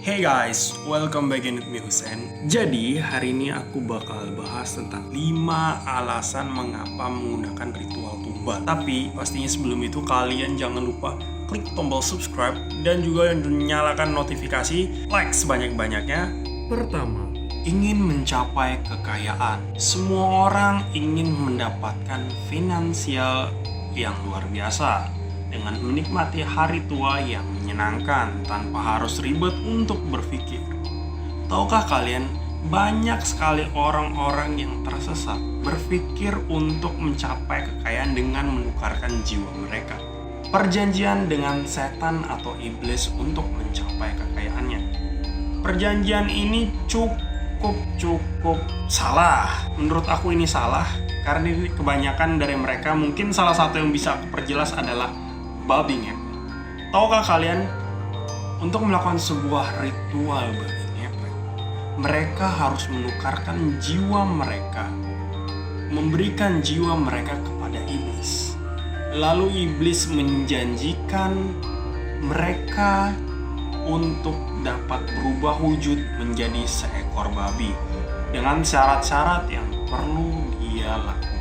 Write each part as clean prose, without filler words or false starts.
Hey guys, welcome back in with me Hussein. Jadi hari ini aku bakal bahas tentang 5 alasan mengapa menggunakan ritual tumbal. Tapi pastinya sebelum itu kalian jangan lupa klik tombol subscribe dan juga nyalakan notifikasi, like sebanyak-banyaknya. Pertama, ingin mencapai kekayaan. Semua orang ingin mendapatkan finansial yang luar biasa dengan menikmati hari tua yang menyenangkan tanpa harus ribet untuk berpikir. Tahukah kalian, banyak sekali orang-orang yang tersesat berpikir untuk mencapai kekayaan dengan menukarkan jiwa mereka. Perjanjian dengan setan atau iblis untuk mencapai kekayaannya. Perjanjian ini cukup salah. Menurut aku ini salah karena kebanyakan dari mereka, mungkin salah satu yang bisa aku perjelas adalah babi ngepet. Tahukah kalian, untuk melakukan sebuah ritual babi ngepet, mereka harus menukarkan jiwa mereka, memberikan jiwa mereka kepada iblis. Lalu iblis menjanjikan mereka untuk dapat berubah wujud menjadi seekor babi dengan syarat-syarat yang perlu dia lakukan.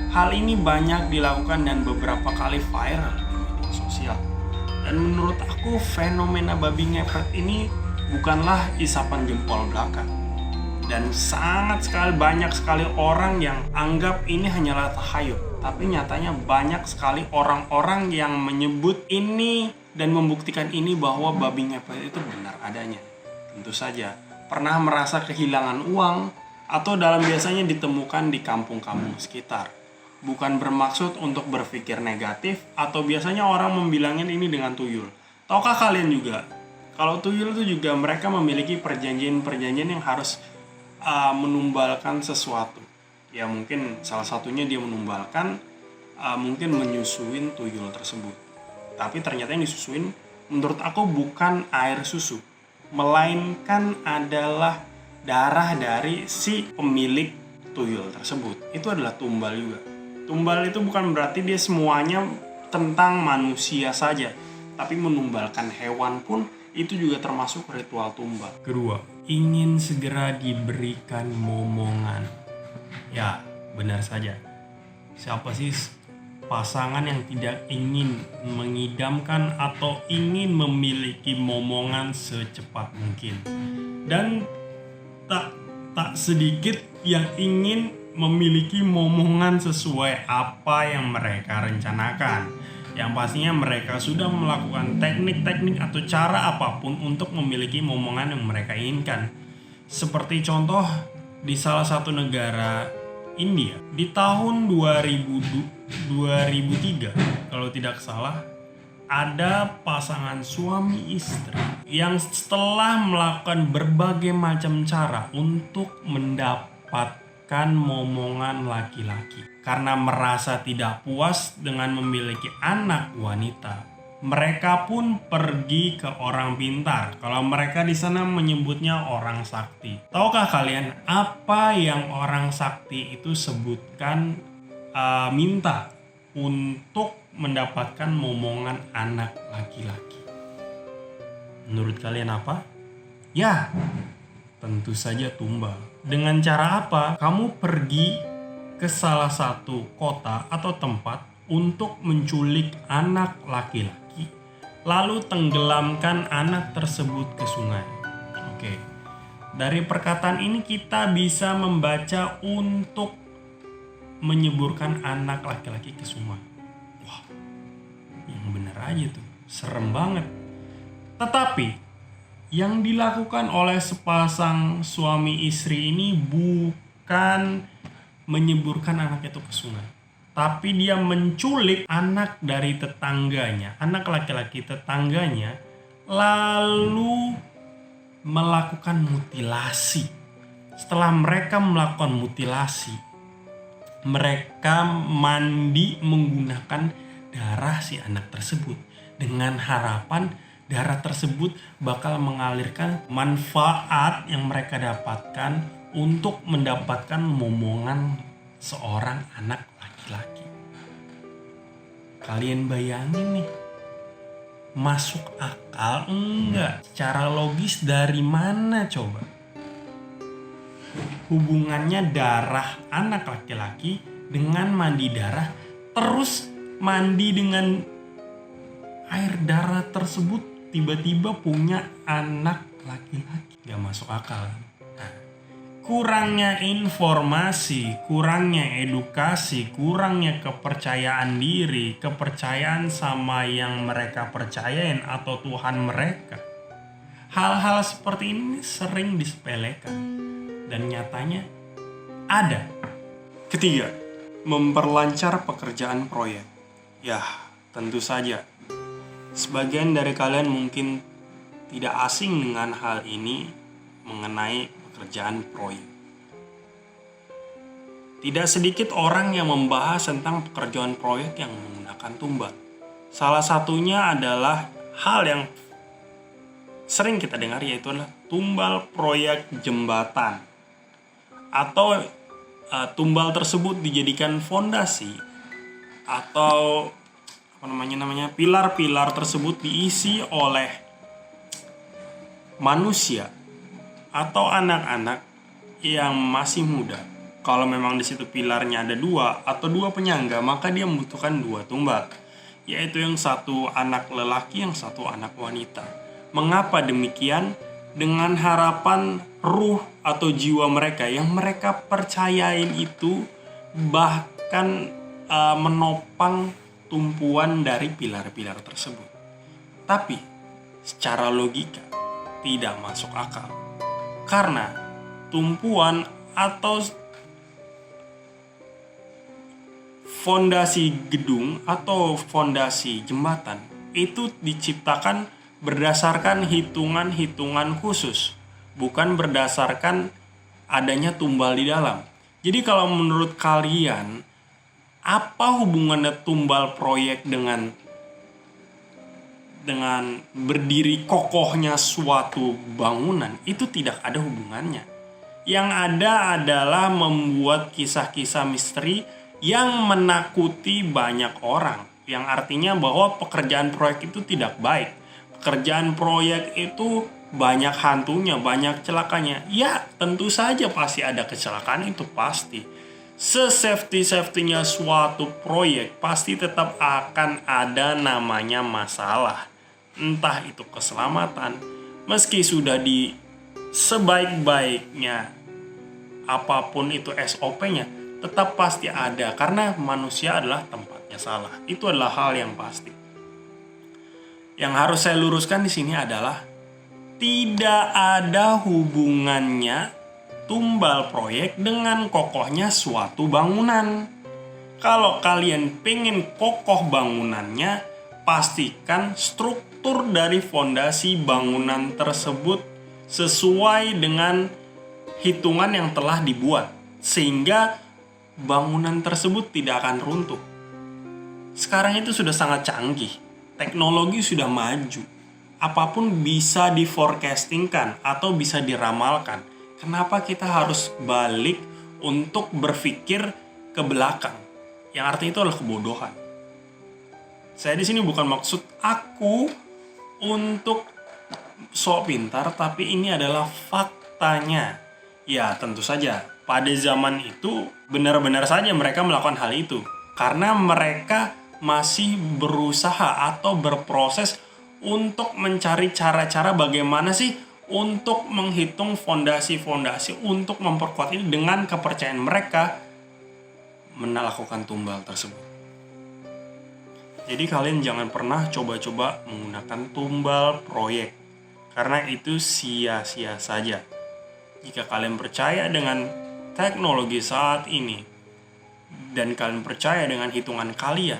Hal ini banyak dilakukan dan beberapa kali viral di media sosial. Dan menurut aku fenomena babi ngepet ini bukanlah isapan jempol belaka. Dan banyak sekali orang yang anggap ini hanyalah tahayul. Tapi nyatanya banyak sekali orang-orang yang menyebut ini dan membuktikan ini bahwa babi ngepet itu benar adanya. Tentu saja pernah merasa kehilangan uang atau dalam biasanya ditemukan di kampung-kampung sekitar. Bukan bermaksud untuk berpikir negatif atau biasanya orang membilangin ini dengan tuyul. Tahukah kalian juga, kalau tuyul itu juga mereka memiliki perjanjian-perjanjian yang harus menumbalkan sesuatu. Ya mungkin salah satunya dia menumbalkan mungkin menyusuin tuyul tersebut. Tapi ternyata yang disusuin menurut aku bukan air susu, melainkan adalah darah dari si pemilik tuyul tersebut. Itu adalah tumbal juga. Tumbal itu bukan berarti dia semuanya tentang manusia saja, tapi menumbalkan hewan pun itu juga termasuk ritual tumbal. Kedua, ingin segera diberikan momongan. Ya, benar saja. Siapa sih pasangan yang tidak ingin mengidamkan atau ingin memiliki momongan secepat mungkin? Dan tak sedikit yang ingin memiliki momongan sesuai apa yang mereka rencanakan. Yang pastinya mereka sudah melakukan teknik-teknik atau cara apapun untuk memiliki momongan yang mereka inginkan. Seperti contoh di salah satu negara India di tahun 2003 kalau tidak salah, ada pasangan suami istri yang setelah melakukan berbagai macam cara untuk mendapatkan momongan laki-laki karena merasa tidak puas dengan memiliki anak wanita, mereka pun pergi ke orang pintar. Kalau mereka di sana menyebutnya orang sakti. Tahukah kalian apa yang orang sakti itu sebutkan minta untuk mendapatkan momongan anak laki-laki? Menurut kalian apa? Ya, tentu saja tumbal. Dengan cara apa? Kamu pergi ke salah satu kota atau tempat untuk menculik anak laki-laki, lalu tenggelamkan anak tersebut ke sungai. Oke. Dari perkataan ini kita bisa membaca untuk menyeburkan anak laki-laki ke sungai. Wah, yang bener aja tuh. Serem banget. Tetapi yang dilakukan oleh sepasang suami istri ini bukan menyeburkan anak itu ke sungai, tapi dia menculik anak dari tetangganya, anak laki-laki tetangganya, lalu melakukan mutilasi. Setelah mereka melakukan mutilasi, mereka mandi menggunakan darah si anak tersebut dengan harapan darah tersebut bakal mengalirkan manfaat yang mereka dapatkan untuk mendapatkan momongan seorang anak laki-laki. Kalian bayangin nih, masuk akal? Enggak. Secara logis dari mana coba? Hubungannya darah anak laki-laki dengan mandi darah, terus mandi dengan air darah tersebut tiba-tiba punya anak laki-laki. Gak masuk akal. Nah, kurangnya informasi, kurangnya edukasi, kurangnya kepercayaan diri, kepercayaan sama yang mereka percayain atau Tuhan mereka. Hal-hal seperti ini sering disepelekan dan nyatanya ada. Ketiga, memperlancar pekerjaan proyek. Ya, tentu saja sebagian dari kalian mungkin tidak asing dengan hal ini mengenai pekerjaan proyek. Tidak sedikit orang yang membahas tentang pekerjaan proyek yang menggunakan tumbal. Salah satunya adalah hal yang sering kita dengar, yaitu adalah tumbal proyek jembatan. Atau tumbal tersebut dijadikan fondasi atau pilar-pilar tersebut diisi oleh manusia atau anak-anak yang masih muda. Kalau memang di situ pilarnya ada 2 atau 2 penyangga, maka dia membutuhkan 2 tumbal, yaitu yang satu anak lelaki, yang satu anak wanita. Mengapa demikian? Dengan harapan ruh atau jiwa mereka yang mereka percayain itu bahkan menopang tumpuan dari pilar-pilar tersebut. Tapi secara logika tidak masuk akal. Karena tumpuan atau fondasi gedung atau fondasi jembatan itu diciptakan berdasarkan hitungan-hitungan khusus, bukan berdasarkan adanya tumbal di dalam. Jadi kalau menurut kalian, apa hubungannya tumbal proyek dengan berdiri kokohnya suatu bangunan? Itu tidak ada hubungannya. Yang ada adalah membuat kisah-kisah misteri yang menakuti banyak orang, yang artinya bahwa pekerjaan proyek itu tidak baik. Pekerjaan proyek itu banyak hantunya, banyak celakanya. Ya, tentu saja pasti ada kecelakaan, itu pasti. Se-safety-safety-nya suatu proyek pasti tetap akan ada namanya masalah. Entah itu keselamatan, meski sudah di sebaik-baiknya apapun itu SOP-nya, tetap pasti ada karena manusia adalah tempatnya salah. Itu adalah hal yang pasti. Yang harus saya luruskan di sini adalah tidak ada hubungannya tumbal proyek dengan kokohnya suatu bangunan. Kalau kalian pengen kokoh bangunannya, pastikan struktur dari fondasi bangunan tersebut sesuai dengan hitungan yang telah dibuat, sehingga bangunan tersebut tidak akan runtuh. Sekarang itu sudah sangat canggih. Teknologi sudah maju. Apapun bisa di-forecastingkan atau bisa diramalkan. Kenapa kita harus balik untuk berpikir ke belakang? Yang artinya itu adalah kebodohan. Saya di sini bukan maksud aku untuk sok pintar, tapi ini adalah faktanya. Ya, tentu saja pada zaman itu benar-benar saja mereka melakukan hal itu karena mereka masih berusaha atau berproses untuk mencari cara-cara bagaimana sih untuk menghitung fondasi-fondasi untuk memperkuat ini dengan kepercayaan mereka melakukan tumbal tersebut. Jadi kalian jangan pernah coba-coba menggunakan tumbal proyek karena itu sia-sia saja. Jika kalian percaya dengan teknologi saat ini dan kalian percaya dengan hitungan kalian,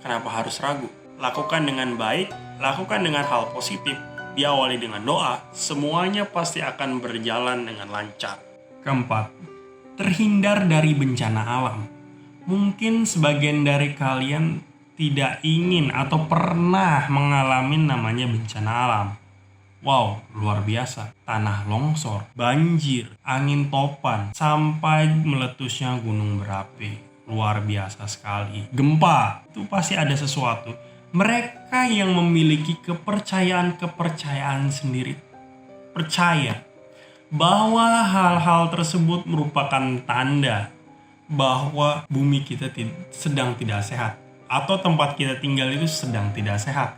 kenapa harus ragu? Lakukan dengan baik, lakukan dengan hal positif, diawali dengan doa, semuanya pasti akan berjalan dengan lancar. Keempat, terhindar dari bencana alam. Mungkin sebagian dari kalian tidak ingin atau pernah mengalami namanya bencana alam. Wow, luar biasa. Tanah longsor, banjir, angin topan, sampai meletusnya gunung berapi. Luar biasa sekali. Gempa, itu pasti ada sesuatu. Mereka yang memiliki kepercayaan sendiri percaya bahwa hal-hal tersebut merupakan tanda bahwa bumi kita sedang tidak sehat atau tempat kita tinggal itu sedang tidak sehat,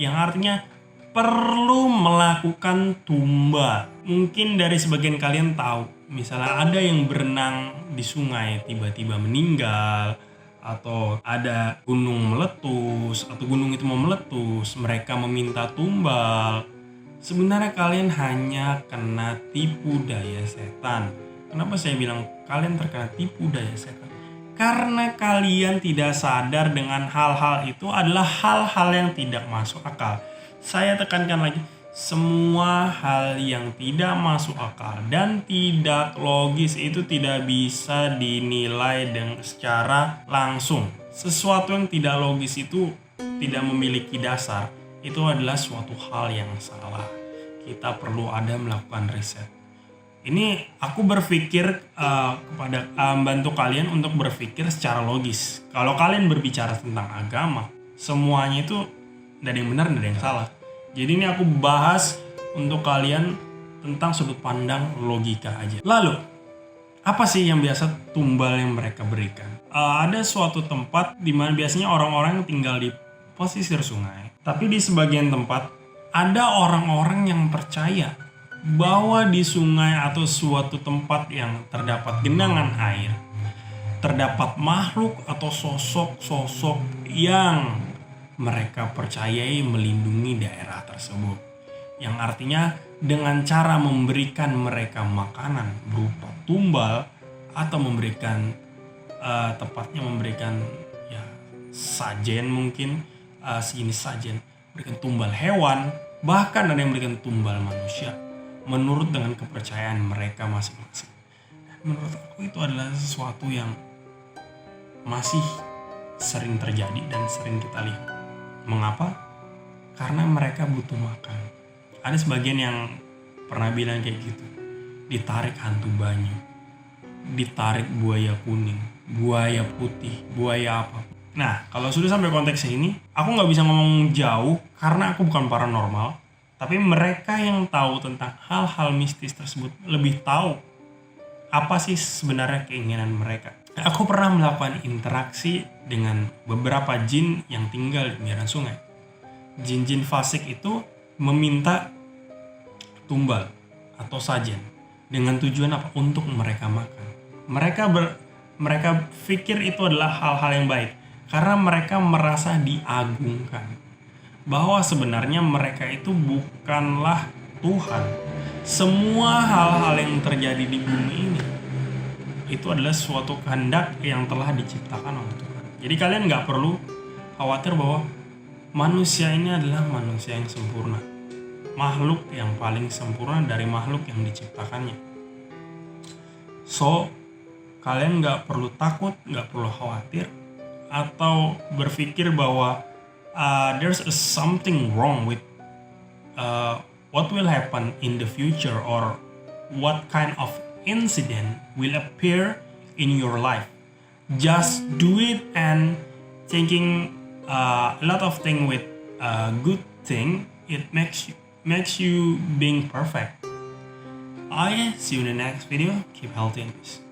yang artinya perlu melakukan tumbal. Mungkin dari sebagian kalian tahu, misalnya ada yang berenang di sungai tiba-tiba meninggal, atau ada gunung meletus, atau gunung itu mau meletus, mereka meminta tumbal. Sebenarnya kalian hanya kena tipu daya setan. Kenapa saya bilang kalian terkena tipu daya setan? Karena kalian tidak sadar dengan hal-hal itu adalah hal-hal yang tidak masuk akal. Saya tekankan lagi, semua hal yang tidak masuk akal dan tidak logis itu tidak bisa dinilai secara langsung. Sesuatu yang tidak logis itu tidak memiliki dasar, itu adalah suatu hal yang salah. Kita perlu melakukan riset. Ini aku berpikir kepada membantu kalian untuk berpikir secara logis. Kalau kalian berbicara tentang agama, semuanya itu tidak ada yang benar, tidak ada yang salah. Jadi ini aku bahas untuk kalian tentang sudut pandang logika aja. Lalu, apa sih yang biasa tumbal yang mereka berikan? Ada suatu tempat di mana biasanya orang-orang yang tinggal di pesisir sungai. Tapi di sebagian tempat ada orang-orang yang percaya bahwa di sungai atau suatu tempat yang terdapat genangan air, terdapat makhluk atau sosok-sosok yang mereka percayai melindungi daerah tersebut. Yang artinya dengan cara memberikan mereka makanan berupa tumbal atau memberikan tepatnya memberikan sajen, mungkin sejenis sajen, memberikan tumbal hewan, bahkan ada yang memberikan tumbal manusia menurut dengan kepercayaan mereka masing-masing. Menurut aku itu adalah sesuatu yang masih sering terjadi dan sering kita lihat. Mengapa? Karena mereka butuh makan. Ada sebagian yang pernah bilang kayak gitu. Ditarik hantu banyu, ditarik buaya kuning, buaya putih, buaya apa. Nah, kalau sudah sampai konteks ini, aku nggak bisa ngomong jauh karena aku bukan paranormal. Tapi mereka yang tahu tentang hal-hal mistis tersebut lebih tahu apa sih sebenarnya keinginan mereka. Aku pernah melakukan interaksi dengan beberapa jin yang tinggal di pinggiran sungai. Jin-jin fasik itu meminta tumbal atau sajen dengan tujuan apa? Untuk mereka makan. Mereka pikir itu adalah hal-hal yang baik karena mereka merasa diagungkan. Bahwa sebenarnya mereka itu bukanlah Tuhan. Semua hal-hal yang terjadi di bumi ini itu adalah suatu kehendak yang telah diciptakan oleh Tuhan. Jadi kalian nggak perlu khawatir bahwa manusia ini adalah manusia yang sempurna, makhluk yang paling sempurna dari makhluk yang diciptakannya. So, kalian nggak perlu takut, nggak perlu khawatir, atau berpikir bahwa there's something wrong with what will happen in the future or what kind of incident will appear in your life. Just do it and thinking a lot of thing with a good thing. It makes you being perfect. See you in the next video. Keep healthy and peace.